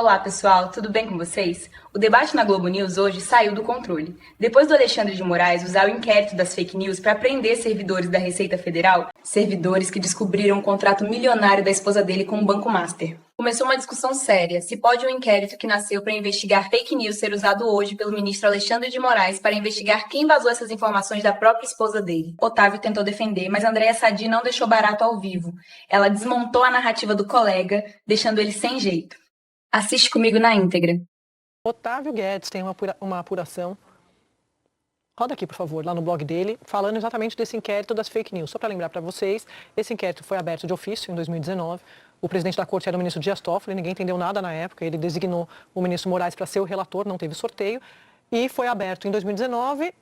Olá, pessoal, tudo bem com vocês? O debate na Globo News hoje saiu do controle. Depois do Alexandre de Moraes usar o inquérito das fake news para prender servidores da Receita Federal, servidores que descobriram um contrato milionário da esposa dele com o Banco Master. Começou uma discussão séria se pode um inquérito que nasceu para investigar fake news ser usado hoje pelo ministro Alexandre de Moraes para investigar quem vazou essas informações da própria esposa dele. Otávio tentou defender, mas Andréa Sadi não deixou barato ao vivo. Ela desmontou a narrativa do colega, deixando ele sem jeito. Assiste comigo na íntegra. Otávio Guedes tem uma apuração, roda aqui por favor, lá no blog dele, falando exatamente desse inquérito das fake news. Só para lembrar para vocês, esse inquérito foi aberto de ofício em 2019, o presidente da corte era o ministro Dias Toffoli, ninguém entendeu nada na época, ele designou o ministro Moraes para ser o relator, não teve sorteio, e foi aberto em 2019,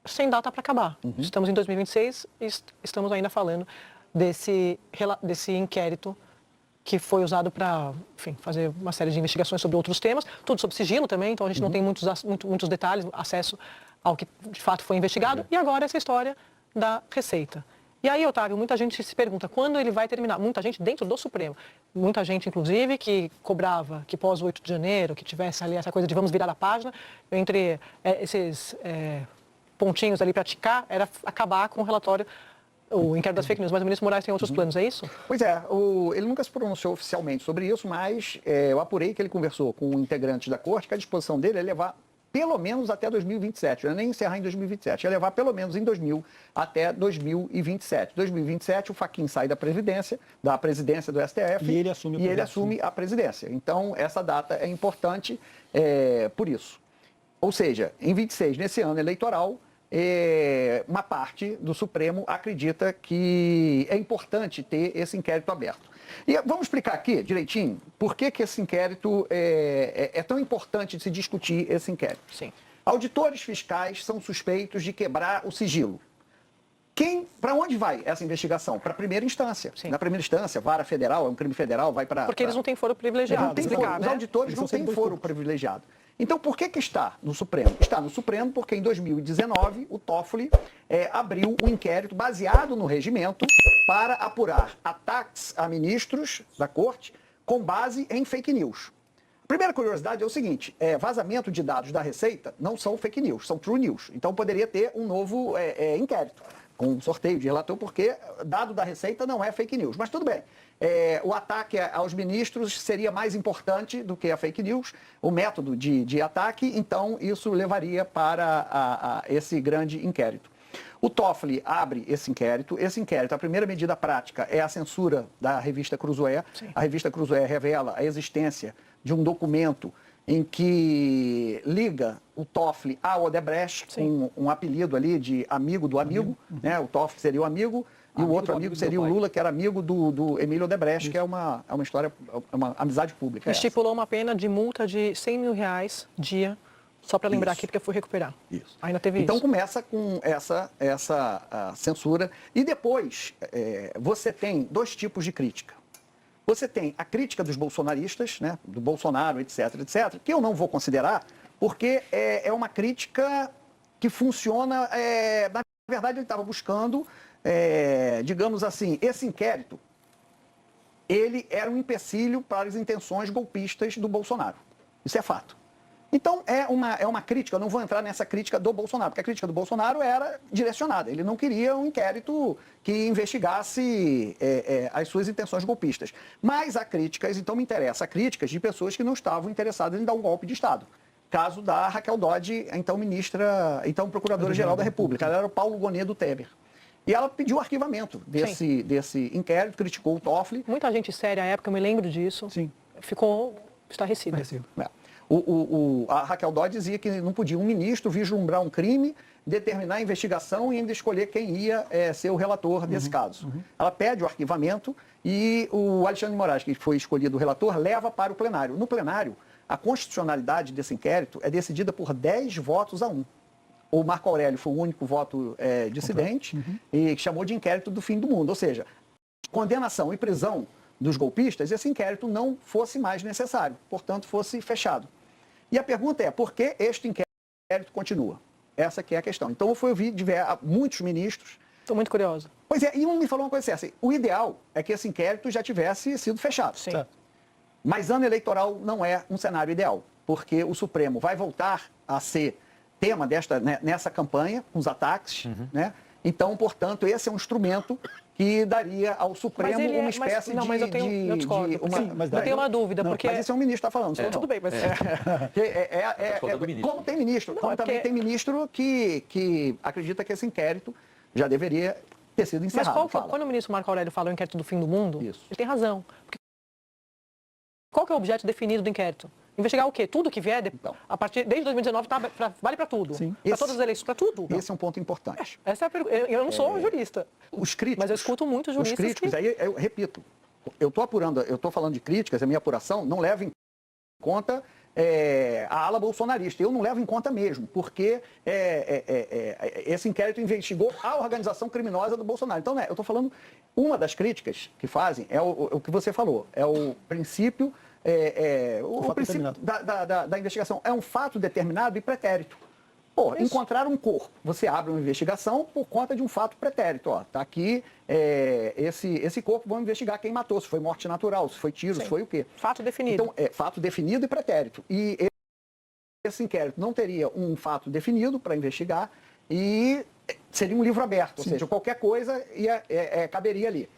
sem data para acabar. Estamos em 2026 e estamos ainda falando desse inquérito que foi usado para, enfim, fazer uma série de investigações sobre outros temas, tudo sob sigilo também, então a gente não tem muitos detalhes, acesso ao que de fato foi investigado. E agora essa história da Receita. E aí, Otávio, muita gente se pergunta quando ele vai terminar. Muita gente dentro do Supremo. Muita gente, inclusive, que cobrava que pós o 8 de janeiro, que tivesse ali essa coisa de vamos virar a página, entre esses pontinhos ali para ticar, era acabar com o relatório, o inquérito das fake news, mas o ministro Moraes tem outros planos, é isso? Pois é, ele nunca se pronunciou oficialmente sobre isso, mas eu apurei que ele conversou com integrantes da corte, que a disposição dele é levar pelo menos até 2027, não é nem encerrar em 2027, é levar pelo menos em 2000 até 2027. 2027 o Fachin sai da presidência do STF e ele assume a presidência. Então essa data é importante por isso. Ou seja, em 26, nesse ano eleitoral, uma parte do Supremo acredita que é importante ter esse inquérito aberto. E vamos explicar aqui direitinho por que esse inquérito é tão importante de se discutir esse inquérito. Sim. Auditores fiscais são suspeitos de quebrar o sigilo. Para onde vai essa investigação? Para a primeira instância. Sim. Na primeira instância, vara federal, é um crime federal, vai para... Porque eles não têm foro privilegiado. Não tem foro. Os auditores não têm foro privilegiado. Então, por que está no Supremo? Está no Supremo porque em 2019 o Toffoli abriu um inquérito baseado no regimento para apurar ataques a ministros da corte com base em fake news. A primeira curiosidade é o seguinte, vazamento de dados da Receita não são fake news, são true news. Então poderia ter um novo inquérito com um sorteio de relator, porque dado da Receita não é fake news. Mas tudo bem. O ataque aos ministros seria mais importante do que a fake news, o método de ataque, então isso levaria para esse grande inquérito. O Toffoli abre esse inquérito, a primeira medida prática é a censura da revista Cruzoé. A revista Cruzoé revela a existência de um documento em que liga o Toffoli ao Odebrecht, com um apelido ali de amigo do amigo, né? O Toffoli seria o amigo, e o outro amigo seria o Lula, que era amigo do Emílio Odebrecht, que é uma história, uma amizade pública. Estipulou uma pena de multa de R$100 mil dia, só para lembrar aqui, porque eu fui recuperar. Isso. Ainda teve então isso. Começa com essa censura, e depois você tem dois tipos de crítica. Você tem a crítica dos bolsonaristas, né, do Bolsonaro, etc., que eu não vou considerar, porque é uma crítica que funciona, na verdade ele estava buscando, digamos assim, esse inquérito, ele era um empecilho para as intenções golpistas do Bolsonaro. Isso é fato. Então, é uma crítica, eu não vou entrar nessa crítica do Bolsonaro, porque a crítica do Bolsonaro era direcionada. Ele não queria um inquérito que investigasse as suas intenções golpistas. Mas há críticas, então me interessa, críticas de pessoas que não estavam interessadas em dar um golpe de Estado. Caso da Raquel Dodge, então procuradora-geral da República. Ela era o Paulo Gonet do Temer. E ela pediu o arquivamento desse inquérito, criticou o Toffoli. Muita gente séria à época, eu me lembro disso. Sim. Ficou estarrecida. A Raquel Dodge dizia que não podia um ministro vislumbrar um crime, determinar a investigação e ainda escolher quem ia ser o relator desse caso. Ela pede o arquivamento e o Alexandre de Moraes, que foi escolhido o relator, leva para o plenário. No plenário, a constitucionalidade desse inquérito é decidida por 10 votos a 1. O Marco Aurélio foi o único voto dissidente e que chamou de inquérito do fim do mundo. Ou seja, condenação e prisão dos golpistas, esse inquérito não fosse mais necessário, portanto, fosse fechado. E a pergunta é, por que este inquérito continua? Essa que é a questão. Então, eu fui ouvir muitos ministros. Estou muito curiosa. Pois é, e um me falou uma coisa assim, o ideal é que esse inquérito já tivesse sido fechado. Sim. Certo? Mas ano eleitoral não é um cenário ideal, porque o Supremo vai voltar a ser tema nessa campanha, com os ataques, né? Então, portanto, esse é um instrumento que daria ao Supremo uma espécie de... Mas eu discordo. Eu tenho uma dúvida, porque... Mas esse é o ministro que está falando. Tudo bem, mas... Como tem ministro. Como também tem ministro que acredita que esse inquérito já deveria ter sido encerrado. Mas quando o ministro Marco Aurélio fala o inquérito do fim do mundo, Isso. ele tem razão. Porque qual que é o objeto definido do inquérito? Investigar o quê? Tudo que vier, a partir desde 2019, vale para tudo. Para todas as eleições, para tudo. Esse é um ponto importante. Essa é a pergunta. Eu não sou jurista. Os críticos, mas eu escuto muitos juristas. Os críticos, aí eu repito, eu estou falando de críticas, a minha apuração não leva em conta a ala bolsonarista. Eu não levo em conta mesmo, porque esse inquérito investigou a organização criminosa do Bolsonaro. Então, eu estou falando, uma das críticas que fazem é o que você falou, é o princípio... o princípio da investigação é um fato determinado e pretérito. Encontraram um corpo. Você abre uma investigação por conta de um fato pretérito. Está aqui esse corpo, vamos investigar quem matou, se foi morte natural, se foi tiro, se foi o quê. Fato definido. Então, fato definido e pretérito. E esse inquérito não teria um fato definido para investigar e seria um livro aberto, ou seja, qualquer coisa caberia ali.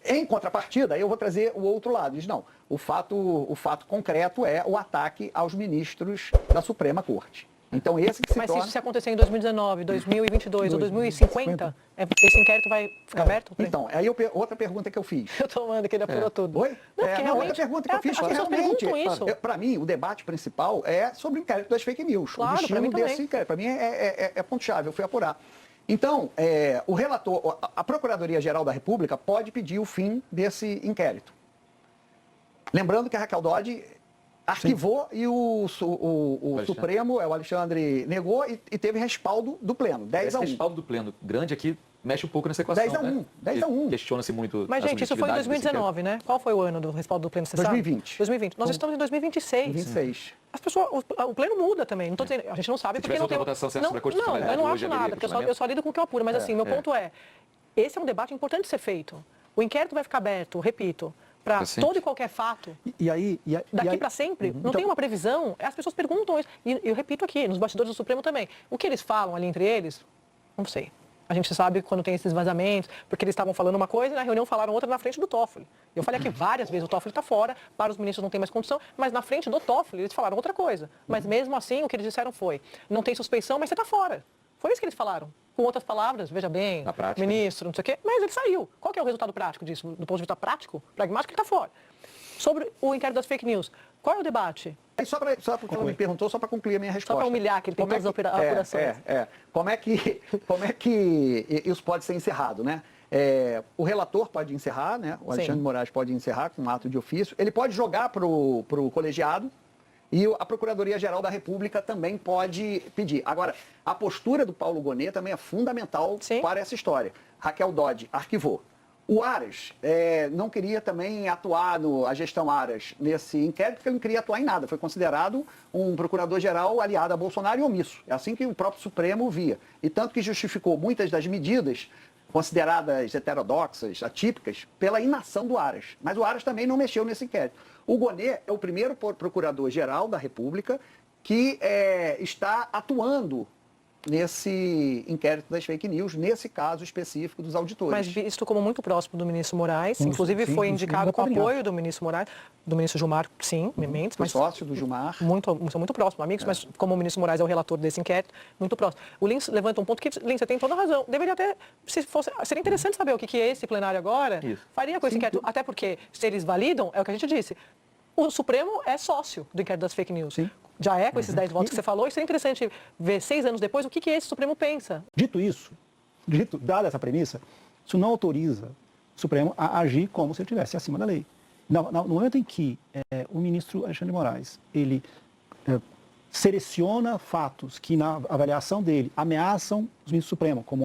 Em contrapartida, eu vou trazer o outro lado. Diz, não, o fato concreto é o ataque aos ministros da Suprema Corte. Então, esse que se torna... Mas se isso acontecer em 2019, 2022 ou 2050, esse inquérito vai ficar aberto? Então, aí outra pergunta que eu fiz. Eu estou falando que ele apurou tudo. Oi? Outra pergunta que eu fiz. As pessoas perguntam isso. Para mim, o debate principal é sobre o inquérito das fake news. Claro, o destino desse inquérito. Para mim é ponto-chave, eu fui apurar. Então, o relator, a Procuradoria-Geral da República pode pedir o fim desse inquérito. Lembrando que a Raquel Dodge arquivou e o Supremo, o Alexandre, negou e teve respaldo do Pleno, 10-1. Esse respaldo do Pleno grande aqui mexe um pouco nessa equação, 10-1, 10-1. Questiona-se muito. Mas, gente, isso foi em 2019, né? Qual foi o ano do respaldo do Pleno, você 2020. sabe? 2020. Nós estamos em 2026. 2026. As pessoas, o Pleno muda também. Não tô dizendo, a gente não sabe porque não tem... votação, você acha sobre a Não, constitucionalidade eu não hoje acho haveria nada, porque eu só lido com o que eu apuro. Mas assim, meu ponto é, esse é um debate importante de ser feito. O inquérito vai ficar aberto, repito, para todo e qualquer fato. Daqui para sempre, não tem uma previsão. As pessoas perguntam isso. E eu repito aqui, nos bastidores do Supremo também. O que eles falam ali entre eles, não sei. A gente sabe quando tem esses vazamentos, porque eles estavam falando uma coisa e na reunião falaram outra na frente do Toffoli. Eu falei aqui várias vezes, o Toffoli está fora, para os ministros não tem mais condição, mas na frente do Toffoli eles falaram outra coisa. Mas mesmo assim, o que eles disseram foi, não tem suspeição, mas você está fora. Foi isso que eles falaram. Com outras palavras, veja bem, ministro, não sei o quê, mas ele saiu. Qual que é o resultado prático disso? Do ponto de vista prático, pragmático, ele está fora. Sobre o inquérito das fake news, qual é o debate? Só para me perguntou, só para concluir a minha resposta. Só para humilhar, que ele tem todas as apurações. Como é que isso pode ser encerrado, né? O relator pode encerrar, né? O Alexandre de Moraes pode encerrar com um ato de ofício. Ele pode jogar para o colegiado e a Procuradoria-Geral da República também pode pedir. Agora, a postura do Paulo Gonet também é fundamental para essa história. Raquel Dodge arquivou. O Aras não queria também atuar, a gestão Aras, nesse inquérito, porque ele não queria atuar em nada. Foi considerado um procurador-geral aliado a Bolsonaro e omisso. É assim que o próprio Supremo via. E tanto que justificou muitas das medidas consideradas heterodoxas, atípicas, pela inação do Aras. Mas o Aras também não mexeu nesse inquérito. O Gonet é o primeiro procurador-geral da República que está atuando nesse inquérito das fake news, nesse caso específico dos auditores. Mas visto como muito próximo do ministro Moraes, inclusive foi indicado com apoio do ministro Moraes, do ministro Gilmar, Mendes, mas sócio do Gilmar. São muito próximos, amigos, mas como o ministro Moraes é o relator desse inquérito, muito próximo. O Lins levanta um ponto que, Lins, você tem toda a razão. Deveria até, seria interessante saber o que é esse plenário agora, faria com esse inquérito, até porque se eles validam, é o que a gente disse, o Supremo é sócio do inquérito das fake news. Já com esses 10 votos que você falou, e seria interessante ver 6 anos depois o que esse Supremo pensa. Dito isso, dada essa premissa, isso não autoriza o Supremo a agir como se ele estivesse acima da lei. No momento em que o ministro Alexandre de Moraes, ele seleciona fatos que na avaliação dele ameaçam os ministros do Supremo, como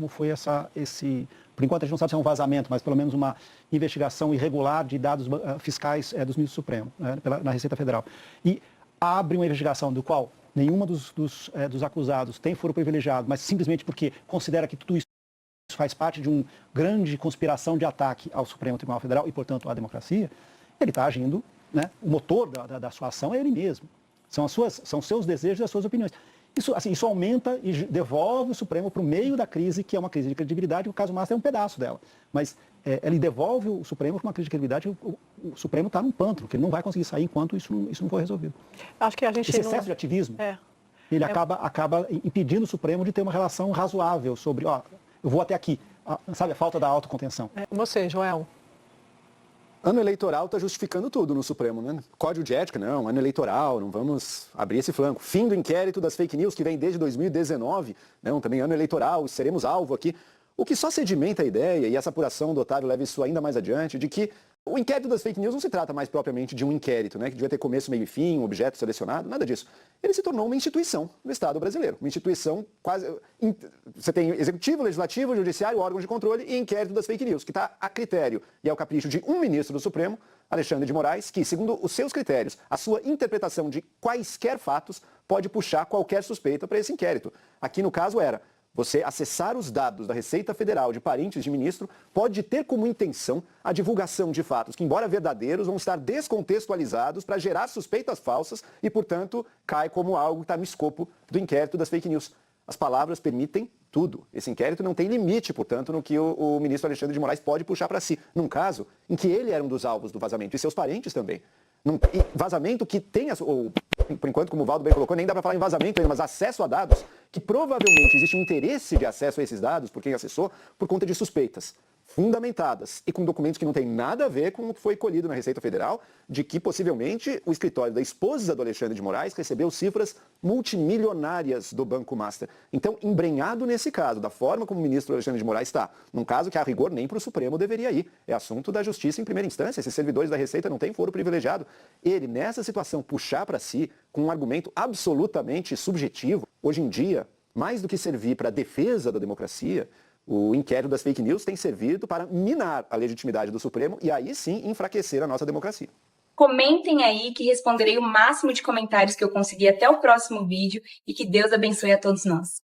foi esse... Por enquanto a gente não sabe se é um vazamento, mas pelo menos uma investigação irregular de dados fiscais dos ministros do Supremo, na Receita Federal. E abre uma investigação do qual nenhuma dos acusados tem foro privilegiado, mas simplesmente porque considera que tudo isso faz parte de uma grande conspiração de ataque ao Supremo Tribunal Federal e, portanto, à democracia, ele está agindo, né? O motor da sua ação é ele mesmo. São seus desejos e as suas opiniões. Isso aumenta e devolve o Supremo para o meio da crise, que é uma crise de credibilidade, o caso Master é um pedaço dela. Mas ele devolve o Supremo para uma crise de credibilidade, o Supremo está num pântano, que ele não vai conseguir sair enquanto isso não for resolvido. Acho que a gente Esse excesso de ativismo, ele acaba impedindo o Supremo de ter uma relação razoável sobre, eu vou até aqui, sabe, a falta da autocontenção. Você, Joel. Ano eleitoral está justificando tudo no Supremo, né? Código de ética, não, ano eleitoral, não vamos abrir esse flanco. Fim do inquérito das fake news, que vem desde 2019, não, também ano eleitoral, seremos alvo aqui. O que só sedimenta a ideia, e essa apuração do Otávio leva isso ainda mais adiante, de que o inquérito das fake news não se trata mais propriamente de um inquérito, né, que devia ter começo, meio e fim, um objeto selecionado, nada disso. Ele se tornou uma instituição do Estado brasileiro, uma instituição quase... Você tem executivo, legislativo, judiciário, órgão de controle e inquérito das fake news, que está a critério e ao capricho de um ministro do Supremo, Alexandre de Moraes, que, segundo os seus critérios, a sua interpretação de quaisquer fatos pode puxar qualquer suspeita para esse inquérito. Aqui, no caso, era... Você acessar os dados da Receita Federal de parentes de ministro pode ter como intenção a divulgação de fatos que, embora verdadeiros, vão estar descontextualizados para gerar suspeitas falsas e, portanto, cai como algo que está no escopo do inquérito das fake news. As palavras permitem tudo. Esse inquérito não tem limite, portanto, no que o ministro Alexandre de Moraes pode puxar para si. Num caso em que ele era um dos alvos do vazamento e seus parentes também. Vazamento que tem, por enquanto, como o Valdo bem colocou, nem dá para falar em vazamento ainda, mas acesso a dados, que provavelmente existe um interesse de acesso a esses dados por quem acessou, por conta de suspeitas fundamentadas e com documentos que não têm nada a ver com o que foi colhido na Receita Federal, de que possivelmente o escritório da esposa do Alexandre de Moraes recebeu cifras multimilionárias do Banco Master. Então, embrenhado nesse caso, da forma como o ministro Alexandre de Moraes está, num caso que a rigor nem para o Supremo deveria ir, é assunto da Justiça em primeira instância, esses servidores da Receita não têm foro privilegiado. Ele, nessa situação, puxar para si, com um argumento absolutamente subjetivo, hoje em dia, mais do que servir para a defesa da democracia, o inquérito das fake news tem servido para minar a legitimidade do Supremo e aí sim enfraquecer a nossa democracia. Comentem aí que responderei o máximo de comentários que eu conseguir até o próximo vídeo e que Deus abençoe a todos nós.